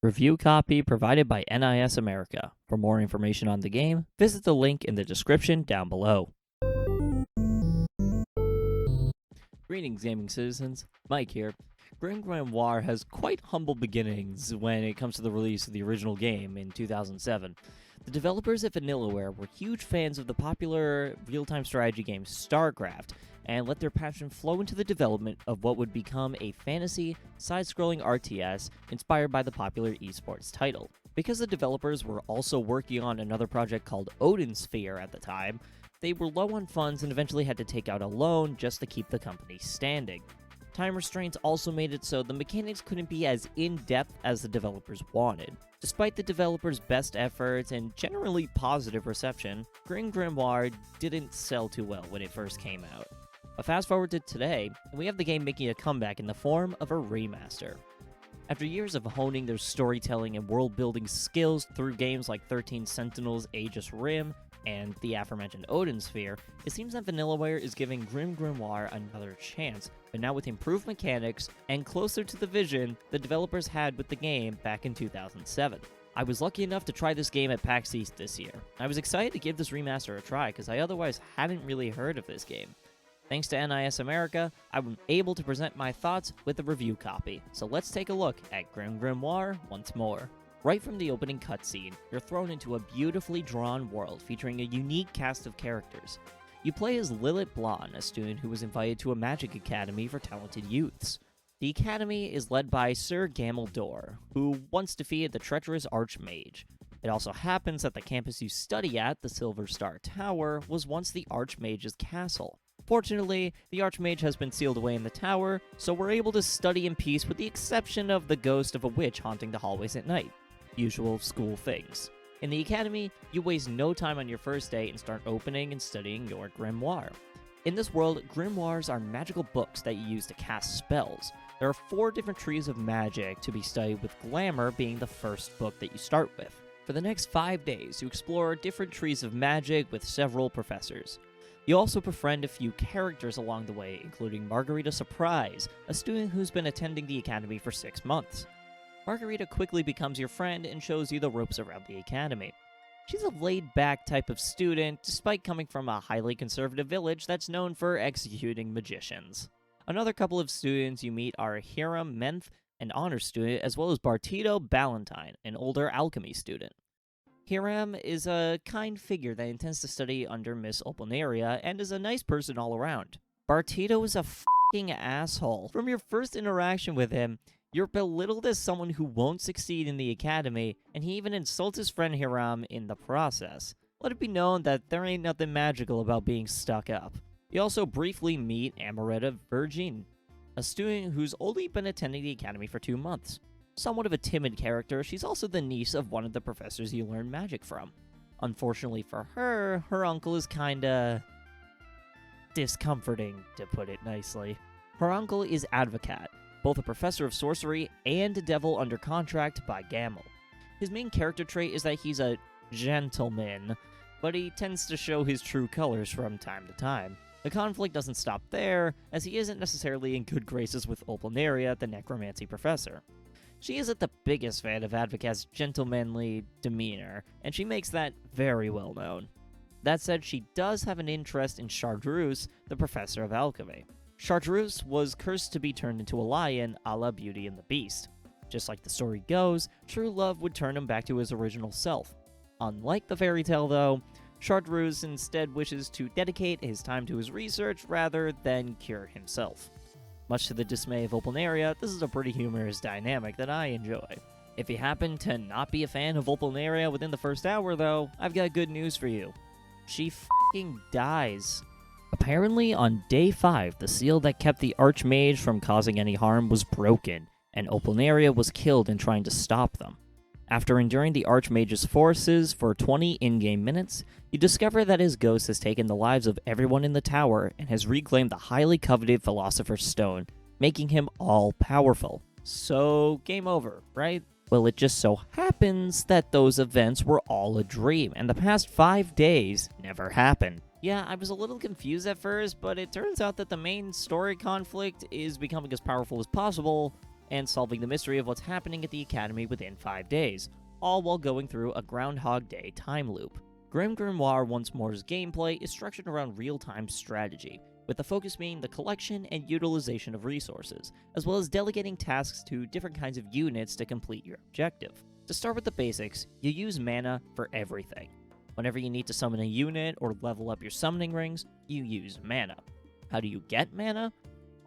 Review copy provided by NIS America. For more information on the game, visit the link in the description down below. Greetings, gaming citizens. Mike here. GrimGrimoire has quite humble beginnings when it comes to the release of the original game in 2007. The developers at Vanillaware were huge fans of the popular real-time strategy game StarCraft, and let their passion flow into the development of what would become a fantasy, side-scrolling RTS inspired by the popular esports title. Because the developers were also working on another project called OnceMore at the time, they were low on funds and eventually had to take out a loan just to keep the company standing. Time restraints also made it so the mechanics couldn't be as in-depth as the developers wanted. Despite the developers' best efforts and generally positive reception, GrimGrimoire didn't sell too well when it first came out. But fast forward to today, and we have the game making a comeback in the form of a remaster. After years of honing their storytelling and world-building skills through games like 13 Sentinels, Aegis Rim, and the aforementioned OnceMore, it seems that Vanillaware is giving GrimGrimoire another chance, but now with improved mechanics and closer to the vision the developers had with the game back in 2007. I was lucky enough to try this game at PAX East this year. I was excited to give this remaster a try because I otherwise hadn't really heard of this game. Thanks to NIS America, I'm able to present my thoughts with a review copy, so let's take a look at GrimGrimoire once more. Right from the opening cutscene, you're thrown into a beautifully drawn world featuring a unique cast of characters. You play as Lilith Blonde, a student who was invited to a magic academy for talented youths. The academy is led by Sir Gamildor, who once defeated the treacherous Archmage. It also happens that the campus you study at, the Silver Star Tower, was once the Archmage's castle. Fortunately, the Archmage has been sealed away in the tower, so we're able to study in peace with the exception of the ghost of a witch haunting the hallways at night. Usual school things. In the academy, you waste no time on your first day and start opening and studying your grimoire. In this world, grimoires are magical books that you use to cast spells. There are 4 different trees of magic to be studied, with Glamour being the first book that you start with. For the next 5 days, you explore different trees of magic with several professors. You also befriend a few characters along the way, including Margarita Surprise, a student who's been attending the academy for 6 months. Margarita quickly becomes your friend and shows you the ropes around the academy. She's a laid-back type of student, despite coming from a highly conservative village that's known for executing magicians. Another couple of students you meet are Hiram Menth, an honor student, as well as Bartito Ballantyne, an older alchemy student. Hiram is a kind figure that intends to study under Miss Opalneria and is a nice person all around. Bartito is a f***ing asshole. From your first interaction with him, you're belittled as someone who won't succeed in the academy, and he even insults his friend Hiram in the process. Let it be known that there ain't nothing magical about being stuck up. You also briefly meet Amoretta Virgin, a student who's only been attending the academy for 2 months. Somewhat of a timid character, she's also the niece of one of the professors you learn magic from. Unfortunately for her, her uncle is kinda discomforting, to put it nicely. Her uncle is Advocat, both a professor of sorcery and a devil under contract by Gamel. His main character trait is that he's a gentleman, but he tends to show his true colors from time to time. The conflict doesn't stop there, as he isn't necessarily in good graces with Opalneria, the necromancy professor. She isn't the biggest fan of Advocat's gentlemanly demeanor, and she makes that very well known. That said, she does have an interest in Chartreuse, the professor of alchemy. Chartreuse was cursed to be turned into a lion, a la Beauty and the Beast. Just like the story goes, true love would turn him back to his original self. Unlike the fairy tale, though, Chartreuse instead wishes to dedicate his time to his research rather than cure himself. Much to the dismay of Opalneria, this is a pretty humorous dynamic that I enjoy. If you happen to not be a fan of Opalneria within the first hour, though, I've got good news for you. She f***ing dies. Apparently, on day 5, the seal that kept the Archmage from causing any harm was broken, and Opalneria was killed in trying to stop them. After enduring the Archmage's forces for 20 in-game minutes, you discover that his ghost has taken the lives of everyone in the tower and has reclaimed the highly coveted Philosopher's Stone, making him all-powerful. So, game over, right? Well, it just so happens that those events were all a dream, and the past 5 days never happened. Yeah, I was a little confused at first, but it turns out that the main story conflict is becoming as powerful as possible and solving the mystery of what's happening at the Academy within 5 days, all while going through a Groundhog Day time loop. GrimGrimoire OnceMore's gameplay is structured around real-time strategy, with the focus being the collection and utilization of resources, as well as delegating tasks to different kinds of units to complete your objective. To start with the basics, you use mana for everything. Whenever you need to summon a unit or level up your summoning rings, you use mana. How do you get mana?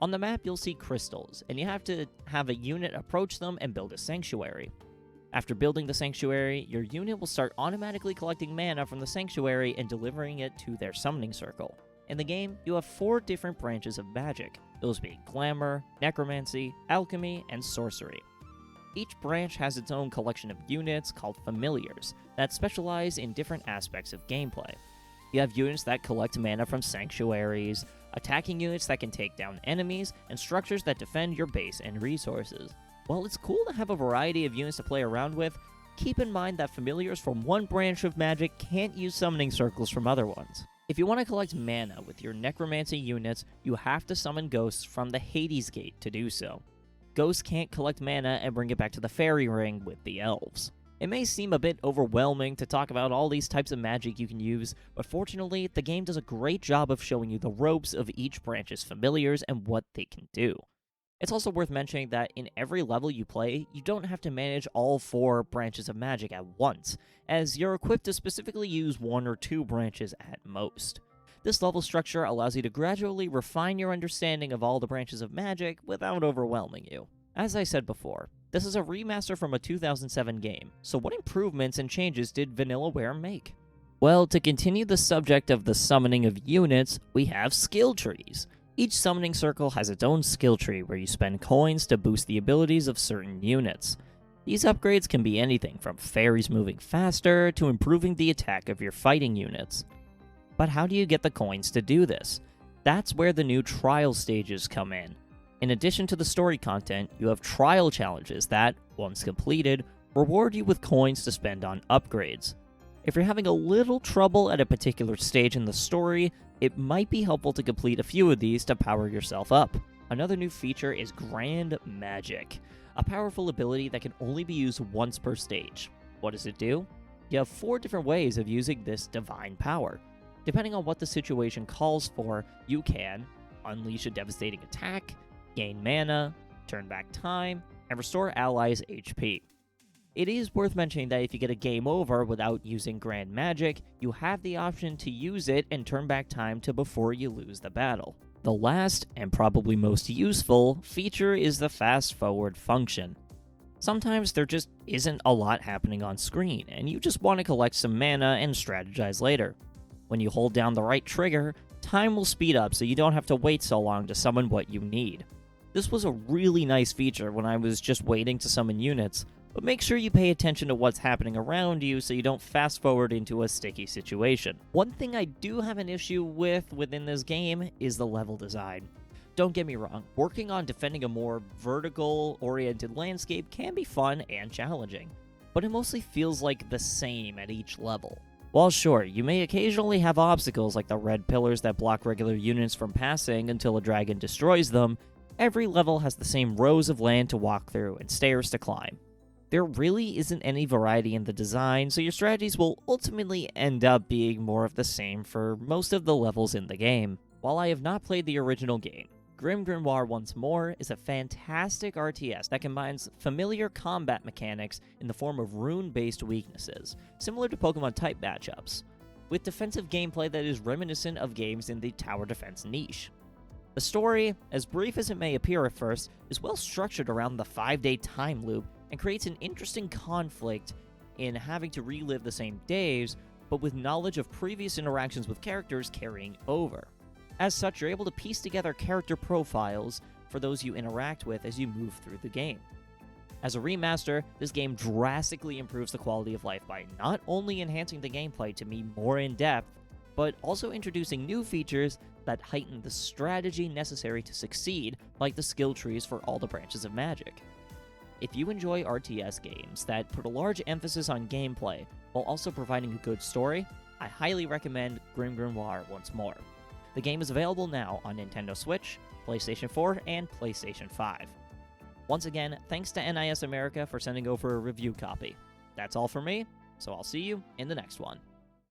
On the map, you'll see crystals, and you have to have a unit approach them and build a sanctuary. After building the sanctuary, your unit will start automatically collecting mana from the sanctuary and delivering it to their summoning circle. In the game, you have 4 different branches of magic, those being Glamour, Necromancy, Alchemy, and Sorcery. Each branch has its own collection of units called Familiars that specialize in different aspects of gameplay. You have units that collect mana from sanctuaries, attacking units that can take down enemies, and structures that defend your base and resources. While it's cool to have a variety of units to play around with, keep in mind that Familiars from one branch of magic can't use summoning circles from other ones. If you want to collect mana with your Necromancy units, you have to summon ghosts from the Hades Gate to do so. Ghosts can't collect mana and bring it back to the fairy ring with the elves. It may seem a bit overwhelming to talk about all these types of magic you can use, but fortunately, the game does a great job of showing you the ropes of each branch's familiars and what they can do. It's also worth mentioning that in every level you play, you don't have to manage all 4 branches of magic at once, as you're equipped to specifically use 1 or 2 branches at most. This level structure allows you to gradually refine your understanding of all the branches of magic without overwhelming you. As I said before, this is a remaster from a 2007 game, so what improvements and changes did Vanillaware make? Well, to continue the subject of the summoning of units, we have skill trees. Each summoning circle has its own skill tree where you spend coins to boost the abilities of certain units. These upgrades can be anything from fairies moving faster to improving the attack of your fighting units. But how do you get the coins to do this? That's where the new trial stages come in. In addition to the story content, you have trial challenges that, once completed, reward you with coins to spend on upgrades. If you're having a little trouble at a particular stage in the story, it might be helpful to complete a few of these to power yourself up. Another new feature is Grand Magic, a powerful ability that can only be used once per stage. What does it do? You have 4 different ways of using this divine power. Depending on what the situation calls for, you can unleash a devastating attack, gain mana, turn back time, and restore allies' HP. It is worth mentioning that if you get a game over without using Grand Magic, you have the option to use it and turn back time to before you lose the battle. The last, and probably most useful, feature is the fast forward function. Sometimes there just isn't a lot happening on screen, and you just want to collect some mana and strategize later. When you hold down the right trigger, time will speed up so you don't have to wait so long to summon what you need. This was a really nice feature when I was just waiting to summon units, but make sure you pay attention to what's happening around you so you don't fast forward into a sticky situation. One thing I do have an issue with within this game is the level design. Don't get me wrong, working on defending a more vertical-oriented landscape can be fun and challenging, but it mostly feels like the same at each level. While sure, you may occasionally have obstacles like the red pillars that block regular units from passing until a dragon destroys them, every level has the same rows of land to walk through and stairs to climb. There really isn't any variety in the design, so your strategies will ultimately end up being more of the same for most of the levels in the game. While I have not played the original game, GrimGrimoire OnceMore is a fantastic RTS that combines familiar combat mechanics in the form of rune-based weaknesses, similar to Pokemon type matchups, with defensive gameplay that is reminiscent of games in the tower defense niche. The story, as brief as it may appear at first, is well structured around the 5-day time loop and creates an interesting conflict in having to relive the same days, but with knowledge of previous interactions with characters carrying over. As such, you're able to piece together character profiles for those you interact with as you move through the game. As a remaster, this game drastically improves the quality of life by not only enhancing the gameplay to be more in-depth, but also introducing new features that heighten the strategy necessary to succeed, like the skill trees for all the branches of magic. If you enjoy RTS games that put a large emphasis on gameplay while also providing a good story, I highly recommend GrimGrimoire OnceMore. The game is available now on Nintendo Switch, PlayStation 4, and PlayStation 5. Once again, thanks to NIS America for sending over a review copy. That's all for me, so I'll see you in the next one.